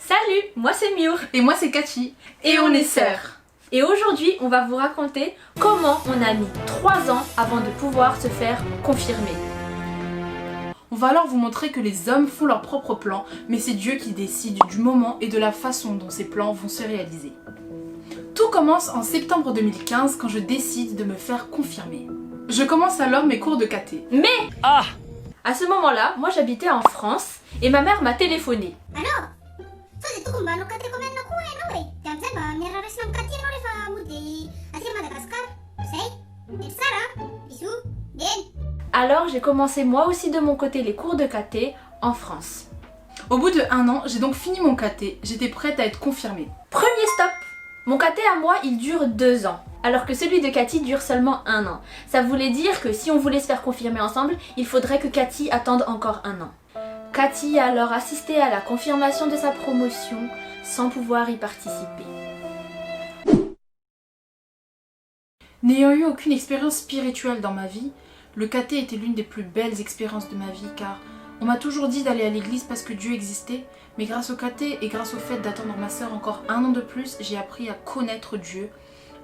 Salut, moi c'est Miour. Et moi c'est Cathy. Et on est sœurs. Et aujourd'hui, on va vous raconter comment on a mis 3 ans avant de pouvoir se faire confirmer. On va alors vous montrer que les hommes font leurs propres plans, mais c'est Dieu qui décide du moment et de la façon dont ces plans vont se réaliser. Tout commence en septembre 2015 quand je décide de me faire confirmer. Je commence alors mes cours de caté. Mais à ce moment-là, moi j'habitais en France et ma mère m'a téléphoné. Alors j'ai commencé moi aussi de mon côté les cours de caté en France. Au bout de 1 an, j'ai donc fini mon caté, j'étais prête à être confirmée. Premier stop! Mon caté à moi, il dure 2 ans, alors que celui de Cathy dure seulement 1 an. Ça voulait dire que si on voulait se faire confirmer ensemble, il faudrait que Cathy attende encore 1 an. Cathy a alors assisté à la confirmation de sa promotion sans pouvoir y participer. N'ayant eu aucune expérience spirituelle dans ma vie, le caté était l'une des plus belles expériences de ma vie car on m'a toujours dit d'aller à l'église parce que Dieu existait, mais grâce au caté et grâce au fait d'attendre ma sœur encore 1 an de plus, j'ai appris à connaître Dieu,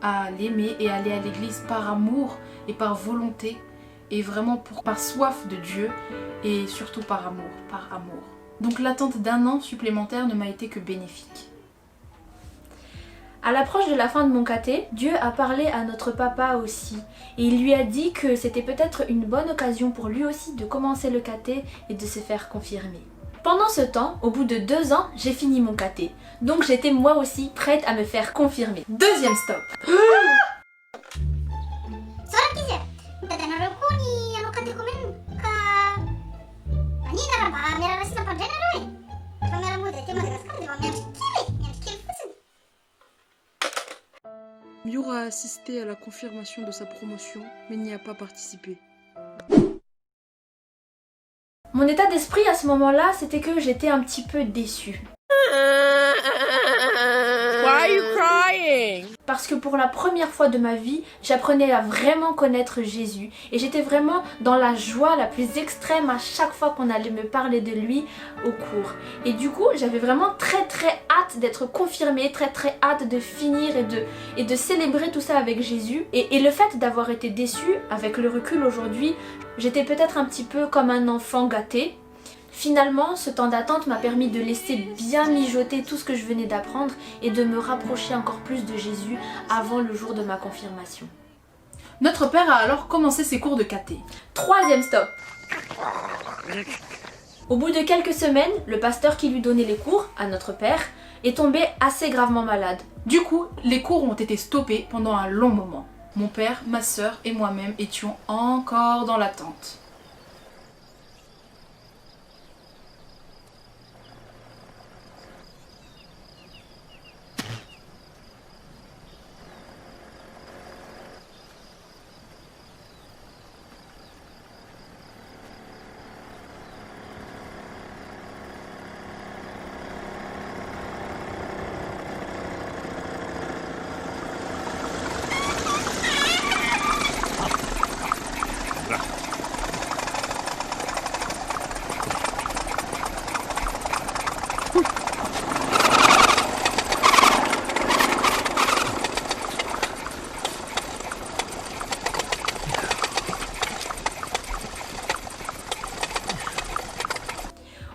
à l'aimer et à aller à l'église par amour et par volonté et vraiment par soif de Dieu et surtout par amour. Donc l'attente d'1 an supplémentaire ne m'a été que bénéfique. À l'approche de la fin de mon caté, Dieu a parlé à notre papa aussi et il lui a dit que c'était peut-être une bonne occasion pour lui aussi de commencer le caté et de se faire confirmer. Pendant ce temps, au bout de 2 ans, j'ai fini mon caté, donc j'étais moi aussi prête à me faire confirmer. Deuxième stop. Miour a assisté à la confirmation de sa promotion, mais n'y a pas participé. Mon état d'esprit à ce moment-là, c'était que j'étais un petit peu déçue. Why are you crying? Parce que pour la première fois de ma vie, j'apprenais à vraiment connaître Jésus et j'étais vraiment dans la joie la plus extrême à chaque fois qu'on allait me parler de lui au cours. Et du coup, j'avais vraiment très hâte d'être confirmée, très hâte de finir et de célébrer tout ça avec Jésus. Et le fait d'avoir été déçue, avec le recul aujourd'hui, j'étais peut-être un petit peu comme un enfant gâté. Finalement, ce temps d'attente m'a permis de laisser bien mijoter tout ce que je venais d'apprendre et de me rapprocher encore plus de Jésus avant le jour de ma confirmation. Notre père a alors commencé ses cours de caté. Troisième stop. Au bout de quelques semaines, le pasteur qui lui donnait les cours, à notre père, est tombé assez gravement malade. Du coup, les cours ont été stoppés pendant un long moment. Mon père, ma sœur et moi-même étions encore dans l'attente.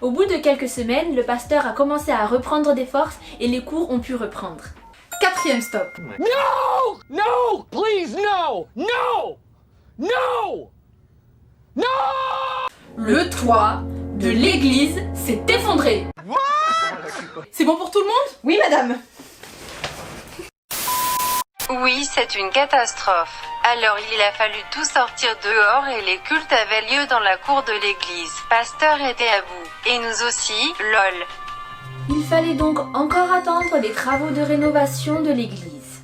Au bout de quelques semaines, le pasteur a commencé à reprendre des forces et les cours ont pu reprendre. Quatrième stop. No! No! Please, no! No! No! No! Le toit de l'église s'est effondré. C'est bon pour tout le monde? Oui, madame. Oui, c'est une catastrophe. Alors il a fallu tout sortir dehors et les cultes avaient lieu dans la cour de l'église. Pasteur était à bout. Et nous aussi, lol. Il fallait donc encore attendre les travaux de rénovation de l'église.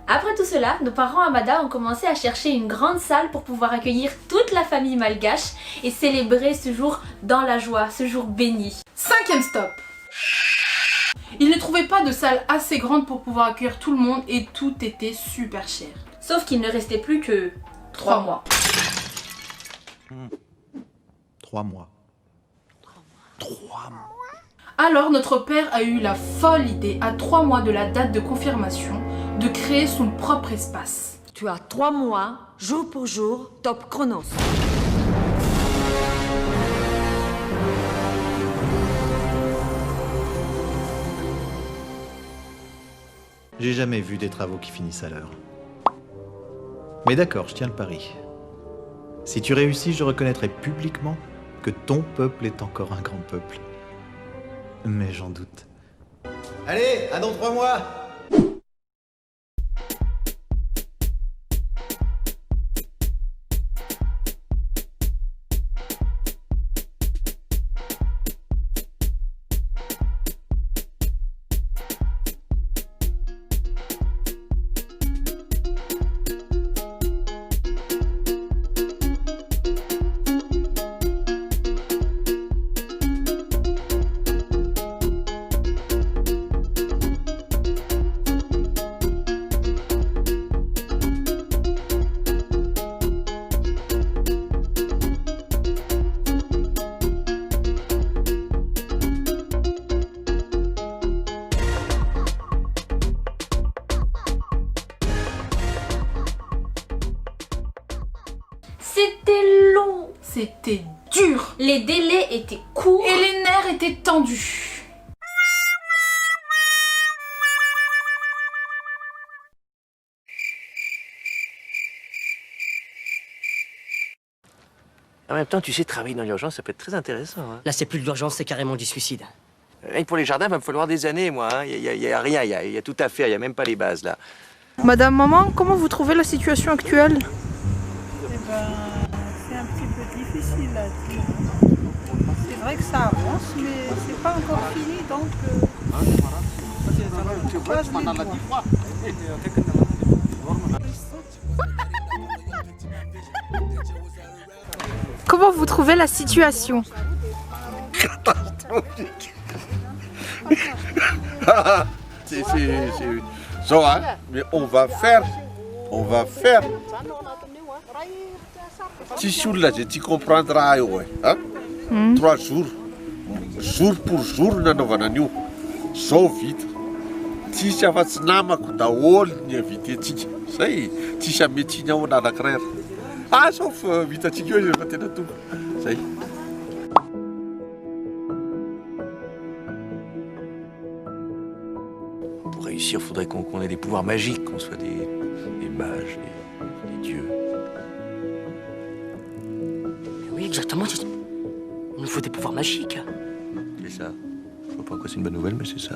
Après tout cela, nos parents Amada ont commencé à chercher une grande salle pour pouvoir accueillir toute la famille malgache et célébrer ce jour dans la joie, ce jour béni. Cinquième stop. Ils ne trouvaient pas de salle assez grande pour pouvoir accueillir tout le monde et tout était super cher. Sauf qu'il ne restait plus que 3 mois. 3 mois. 3 mois. Alors notre père a eu la folle idée, à 3 mois de la date de confirmation, de créer son propre espace. Tu as 3 mois, jour pour jour, top chronos. J'ai jamais vu des travaux qui finissent à l'heure. Mais d'accord, je tiens le pari. Si tu réussis, je reconnaîtrai publiquement que ton peuple est encore un grand peuple. Mais j'en doute. Allez, à dans 3 mois! C'était long. C'était dur. Les délais étaient courts. Et les nerfs étaient tendus. En même temps, tu sais, travailler dans l'urgence, ça peut être très intéressant. Hein. Là, c'est plus de l'urgence, c'est carrément du suicide. Rien que pour les jardins, il va me falloir des années, moi. Il y a rien, il y a tout à faire, il n'y a même pas les bases, là. Madame Maman, comment vous trouvez la situation actuelle? Eh ben, c'est un petit peu difficile à dire. C'est vrai que ça avance, mais c'est pas encore fini, donc on croise les doigts. Comment vous trouvez la situation? C'est ça, hein? Mais on va faire. Tu sur là, tu comprendras, ouais. Hein? 3 jours. Jour pour jour, nanaovanan'io. Zao vita. Tsisy afa-tsy namako daholo ny havitentsika. Zay, tsisy ametiny ao anankiray. Ah, sauf vitantsika eo rehefa tena tonga. Zay. Pour réussir, il faudrait qu'on ait des pouvoirs magiques, qu'on soit des mages, des dieux. Oui, exactement. Il nous faut des pouvoirs magiques. C'est ça. Je vois pas pourquoi c'est une bonne nouvelle, mais c'est ça.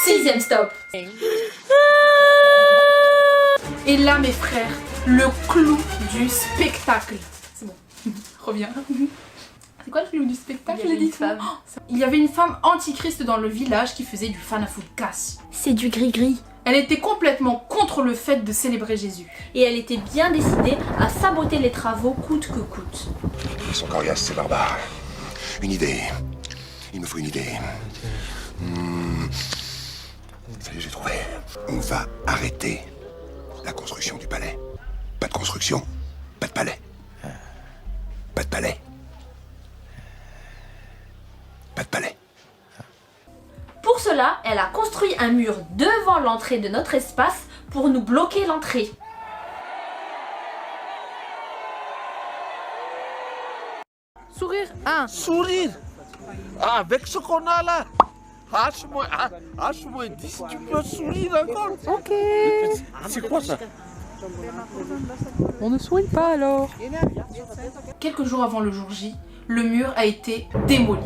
Sixième stop. Et là, mes frères, le clou du spectacle. C'est bon, reviens. C'est quoi le clou du spectacle? Il y avait une femme. Il y avait une femme antichrist dans le village qui faisait du fanafoutkas. C'est du gris-gris. Elle était complètement contre le fait de célébrer Jésus. Et elle était bien décidée à saboter les travaux coûte que coûte. Ils sont coriaces, ces barbares. Une idée. Il me faut une idée. Ça y est, j'ai trouvé. On va arrêter la construction du palais. Pas de construction, pas de palais. Pas de palais. Pas de palais. Pour cela, elle a construit un mur devant l'entrée de notre espace pour nous bloquer l'entrée. Sourire 1. Sourire. Ah, avec ce qu'on a là. H-moins 10, tu peux sourire encore. Ok. C'est quoi ça? On ne soigne pas alors. Quelques jours avant le jour J, le mur a été démoli.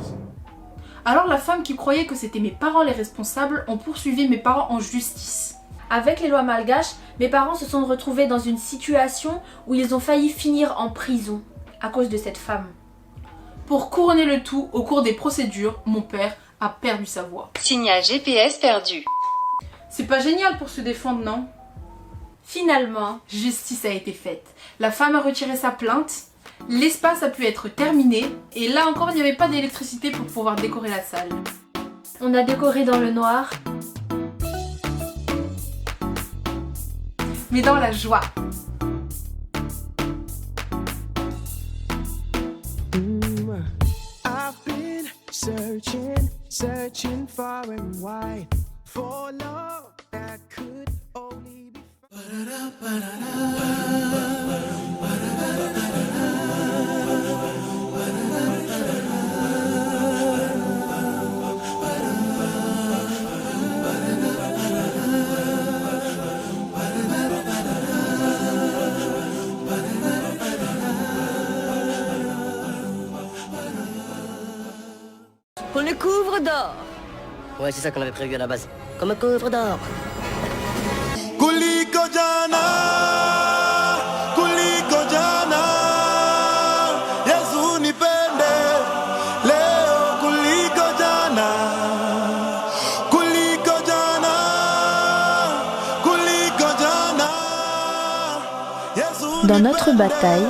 Alors la femme qui croyait que c'était mes parents les responsables ont poursuivi mes parents en justice. Avec les lois malgaches, mes parents se sont retrouvés dans une situation où ils ont failli finir en prison à cause de cette femme. Pour couronner le tout, au cours des procédures, mon père a perdu sa voix. Signal GPS perdu. C'est pas génial pour se défendre, non? Finalement, justice a été faite. La femme a retiré sa plainte, l'espace a pu être terminé, et là encore il n'y avait pas d'électricité pour pouvoir décorer la salle. on a décoré dans le noir. Mais dans la joie. I've been searching far and wide for love that could only be Pour le couvre d'or. Ouais, c'est ça qu'on avait prévu à la base. Comme un couvre d'or. Kuliko jana, Yesu nipende leo kuliko jana, Yesu. Dans notre bataille,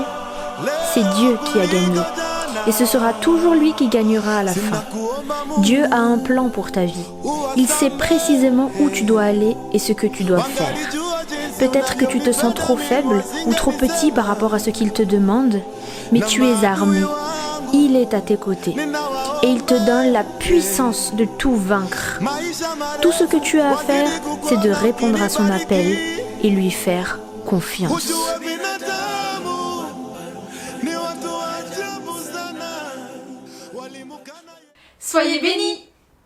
c'est Dieu qui a gagné. Et ce sera toujours lui qui gagnera à la fin. Dieu a un plan pour ta vie. Il sait précisément où tu dois aller et ce que tu dois faire. Peut-être que tu te sens trop faible ou trop petit par rapport à ce qu'il te demande, mais tu es armé. Il est à tes côtés. Et il te donne la puissance de tout vaincre. Tout ce que tu as à faire, c'est de répondre à son appel et lui faire confiance. Soyez bénis!